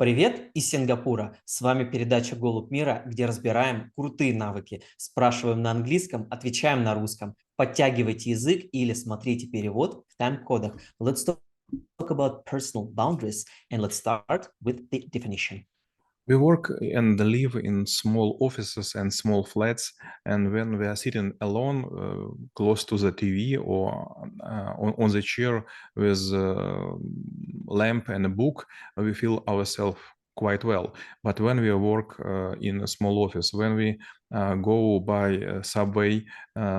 Привет из Сингапура! С вами передача «ГолубьМира», где разбираем крутые навыки. Спрашиваем на английском, отвечаем на русском. Подтягивайте язык или смотрите перевод в тайм-кодах. Let's talk about personal boundaries and let's start with the definition. We work and live in small offices and small flats, and when we are sitting alone, close to the TV or on the chair with a lamp and a book, we feel ourselves quite well. But when we work in a small office, when we go by subway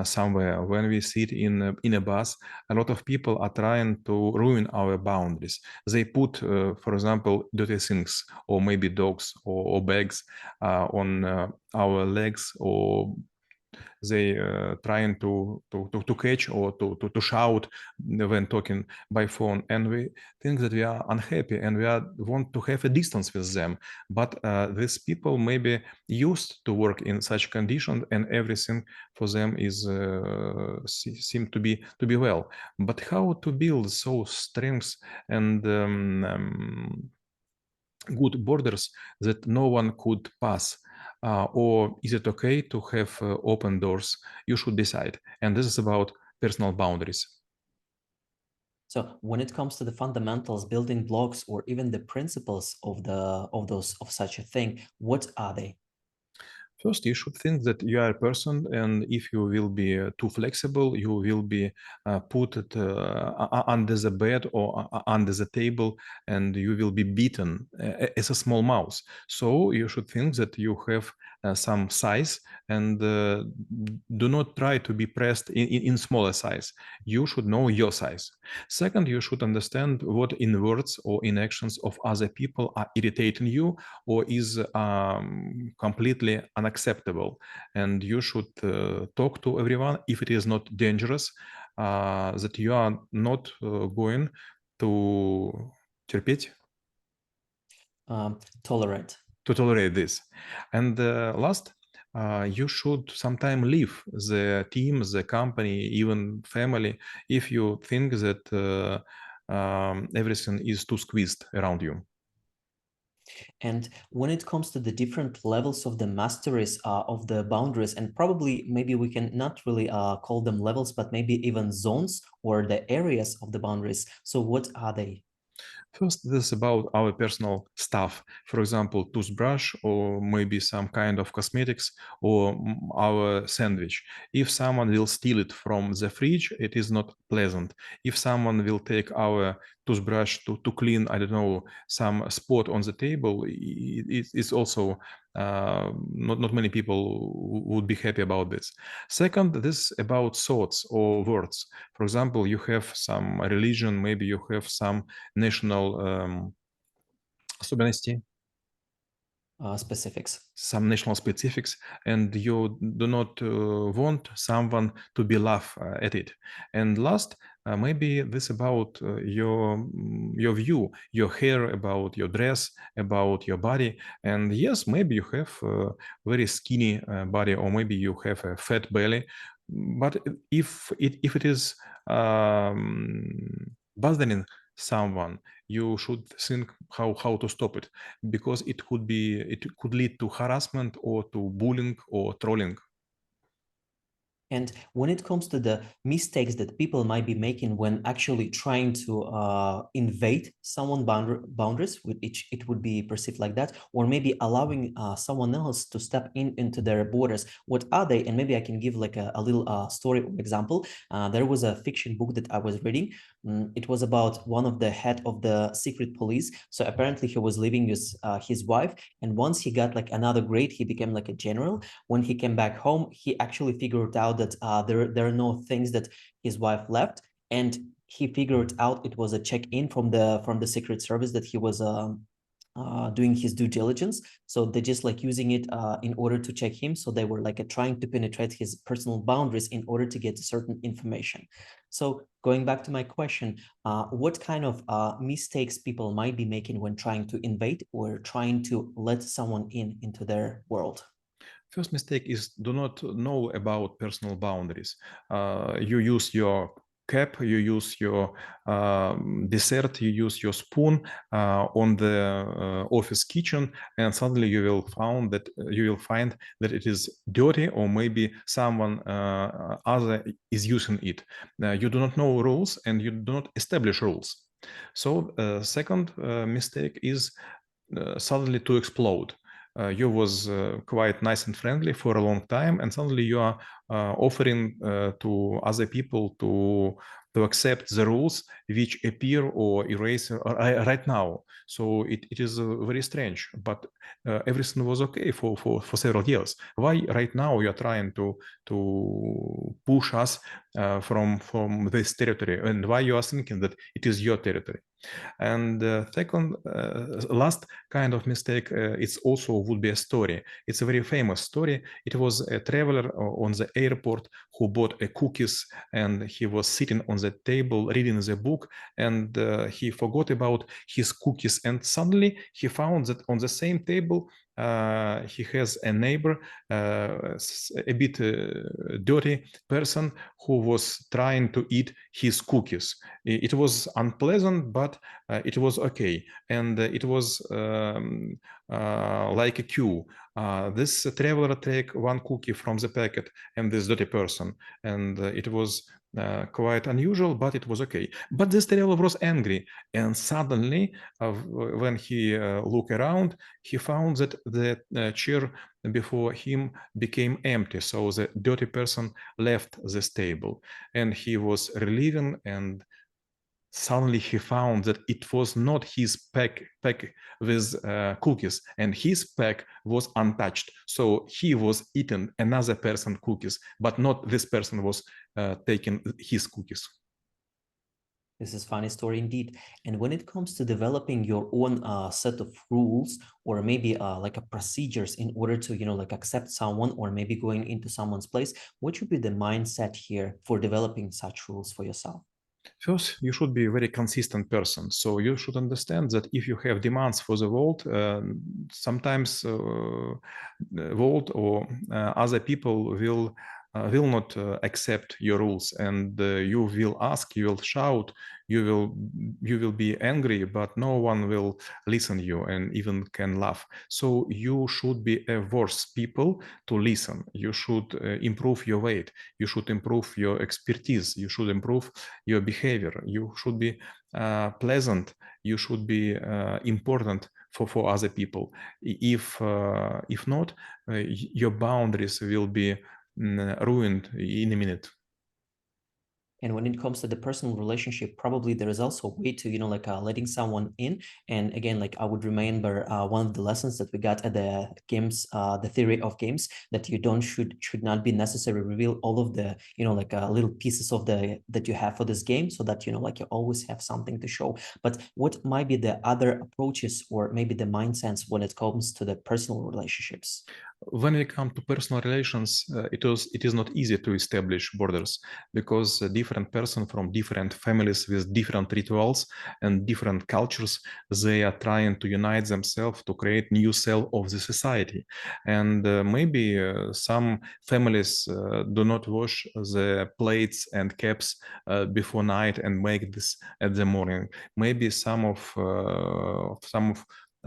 somewhere, when we sit in a bus, a lot of people are trying to ruin our boundaries. They put, for example, dirty things or maybe dogs or bags on our legs, or they trying to catch or to shout when talking by phone, and we think that we are unhappy and want to have a distance with them. But these people maybe used to work in such conditions and everything for them is seem to be well. But how to build so strengths and good borders that no one could pass? Or is it okay to have open doors? You should decide. And this is about personal boundaries. So when it comes to the fundamentals, building blocks, or even the principles of such a thing, what are they? First, you should think that you are a person, and if you will be too flexible, you will be put under the bed or under the table, and you will be beaten as a small mouse. So you should think that you have some size, and do not try to be pressed in smaller size. You should know your size. Second, you should understand what in words or in actions of other people are irritating you or is completely unacceptable, and you should talk to everyone if it is not dangerous, that you are not going to терпеть, Tolerate. to tolerate this. And last, you should sometime leave the team, the company, even family, if you think that everything is too squeezed around you. And when it comes to the different levels of the masteries of the boundaries, and probably maybe we can not really call them levels, but maybe even zones or the areas of the boundaries. So what are they? First, this is about our personal stuff. For example, toothbrush or maybe some kind of cosmetics or our sandwich. If someone will steal it from the fridge, it is not pleasant. If someone will take our toothbrush to clean, I don't know, some spot on the table, it's also not many people would be happy about this. Second, this is about thoughts or words. For example, you have some religion, maybe you have some national особенности, Specifics. some national specifics, and you do not want someone to be laugh at it. And last, maybe this about your view, your hair, about your dress, about your body. And yes, maybe you have a very skinny body, or maybe you have a fat belly. But if it is bothering someone, you should think how to stop it, because it could lead to harassment or to bullying or trolling. And when it comes to the mistakes that people might be making when actually trying to invade someone boundaries, which it would be perceived like that, or maybe allowing someone else to step into their borders, what are they? And maybe I can give like a little story or example. There was a fiction book that I was reading. It was about one of the head of the secret police. So apparently he was living with his wife, and once he got like another grade, he became like a general. When he came back home, he actually figured out that there are no things that his wife left, and he figured out it was a check-in from the Secret Service that he was doing his due diligence. So they just like using it in order to check him. So they were like trying to penetrate his personal boundaries in order to get certain information. So going back to my question, what kind of mistakes people might be making when trying to invade or trying to let someone into their world? First mistake is do not know about personal boundaries. You use your cup, you use your dessert, you use your spoon on the office kitchen, and suddenly you will find that it is dirty, or maybe someone other is using it. You do not know rules, and you do not establish rules. So second mistake is suddenly to explode. You was quite nice and friendly for a long time, and suddenly you are offering to other people to accept the rules which appear or erase right now. So it is very strange, but everything was okay for several years. Why right now you are trying to push us from this territory, and why you are thinking that it is your territory? And second, last kind of mistake, it's also would be a story. It's a very famous story. It was a traveler on the airport who bought a cookies, and he was sitting on the table reading the book, and he forgot about his cookies, and suddenly he found that on the same table he has a neighbor, a bit dirty person who was trying to eat his cookies. It was unpleasant, but it was okay, and it was like a queue. This traveler take one cookie from the packet and this dirty person, and it was quite unusual, but it was okay. But this traveler was angry, and suddenly when he looked around, he found that the chair before him became empty, so the dirty person left this table, and he was relieving, and suddenly he found that it was not his pack with cookies, and his pack was untouched. So he was eating another person's cookies, but not this person was taking his cookies. This is a funny story indeed. And when it comes to developing your own set of rules, or maybe like a procedures in order to, like accept someone, or maybe going into someone's place, what should be the mindset here for developing such rules for yourself? First, you should be a very consistent person. So you should understand that if you have demands for the world, sometimes the world or other people will not accept your rules, and you will ask, you will shout, you will be angry, but no one will listen to you and even can laugh. So you should be a worse people to listen. You should improve your weight. You should improve your expertise. You should improve your behavior. You should be pleasant. You should be important for other people. If not, your boundaries will be ruined in a minute. And when it comes to the personal relationship, probably there is also a way to, like letting someone in. And again, like I would remember one of the lessons that we got at the games, the theory of games, that you should not be necessarily reveal all of the, like little pieces of that you have for this game, so that, like you always have something to show. But what might be the other approaches, or maybe the mindsets when it comes to the personal relationships? When we come to personal relations, it is not easy to establish borders, because different person from different families with different rituals and different cultures, they are trying to unite themselves to create new cell of the society. And maybe some families do not wash the plates and cups before night and make this at the morning. Maybe some of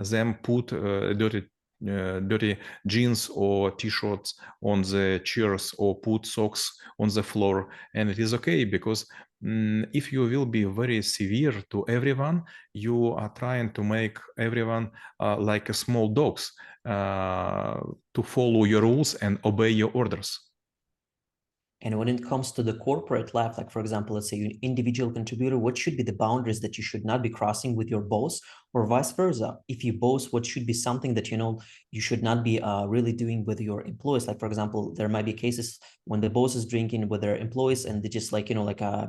them put dirty jeans or t-shirts on the chairs, or put socks on the floor, and it is okay, because if you will be very severe to everyone, you are trying to make everyone like a small dogs to follow your rules and obey your orders. And when it comes to the corporate life, like for example, let's say you're an individual contributor, what should be the boundaries that you should not be crossing with your boss, or vice versa? If you boss, what should be something that, you should not be really doing with your employees? Like, for example, there might be cases when the boss is drinking with their employees, and they just like,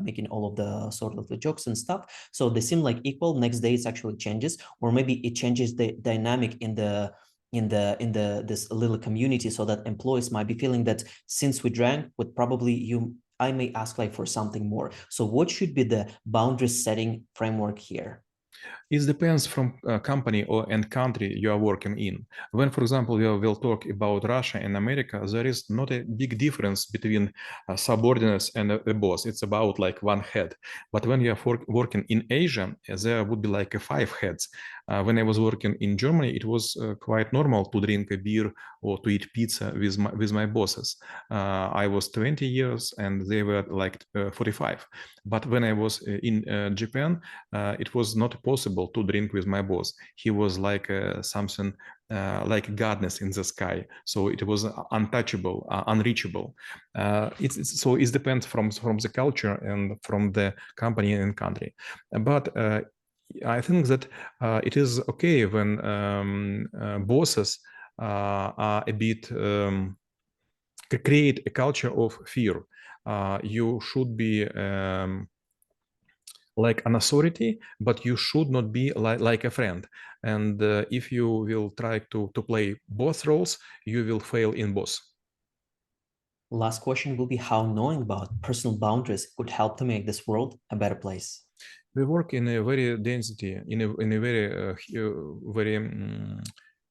making all of the sort of the jokes and stuff. So they seem like equal. Next day it actually changes, or maybe it changes the dynamic in this little community, so that employees might be feeling that since we drank, but probably I may ask like for something more. So what should be the boundary setting framework here? It depends from company or and country you are working in. When, for example, we will talk about Russia and America, there is not a big difference between subordinates and a boss. It's about like one head. But when you are working in Asia, there would be like five heads. When I was working in Germany, it was quite normal to drink a beer or to eat pizza with my bosses. I was 20 years and they were like 45. But when I was in Japan, it was not possible to drink with my boss. He was like something like godness in the sky. So it was untouchable, unreachable. So it depends from the culture and from the company and country. But I think that it is okay when bosses are a bit create a culture of fear. You should be like an authority, but you should not be like a friend. And if you will try to play both roles, you will fail in both. Last question will be how knowing about personal boundaries could help to make this world a better place. We work in a very density, in a very very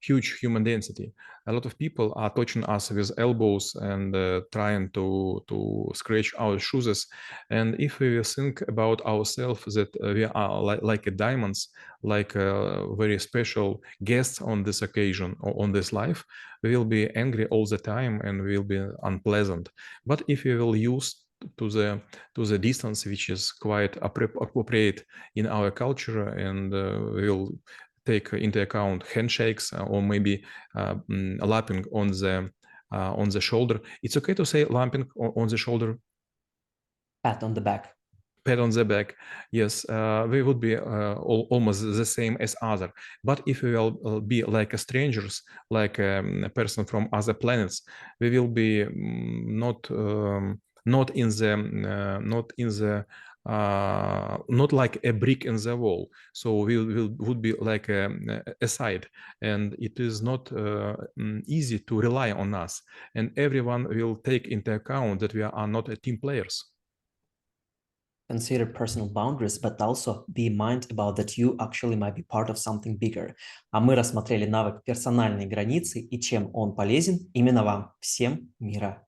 huge human density. A lot of people are touching us with elbows and trying to scratch our shoes. And if we think about ourselves that we are like a diamonds, like very special guests on this occasion or on this life, we will be angry all the time and we will be unpleasant. But if we will use to the distance which is quite appropriate in our culture, and we'll take into account handshakes or maybe lapping on the shoulder. It's okay to say lapping on the shoulder. Pat on the back. Pat on the back, yes, we would be almost the same as other. But if we will be like strangers, like a person from other planets, we will be not in the not like a brick in the wall. So we would be like a side, and it is not easy to rely on us. And everyone will take into account that we are not team players. Consider personal boundaries, but also be mind about that you actually might be part of something bigger. А мы рассмотрели навык персональной границы и чем он полезен именно вам. Всем мира!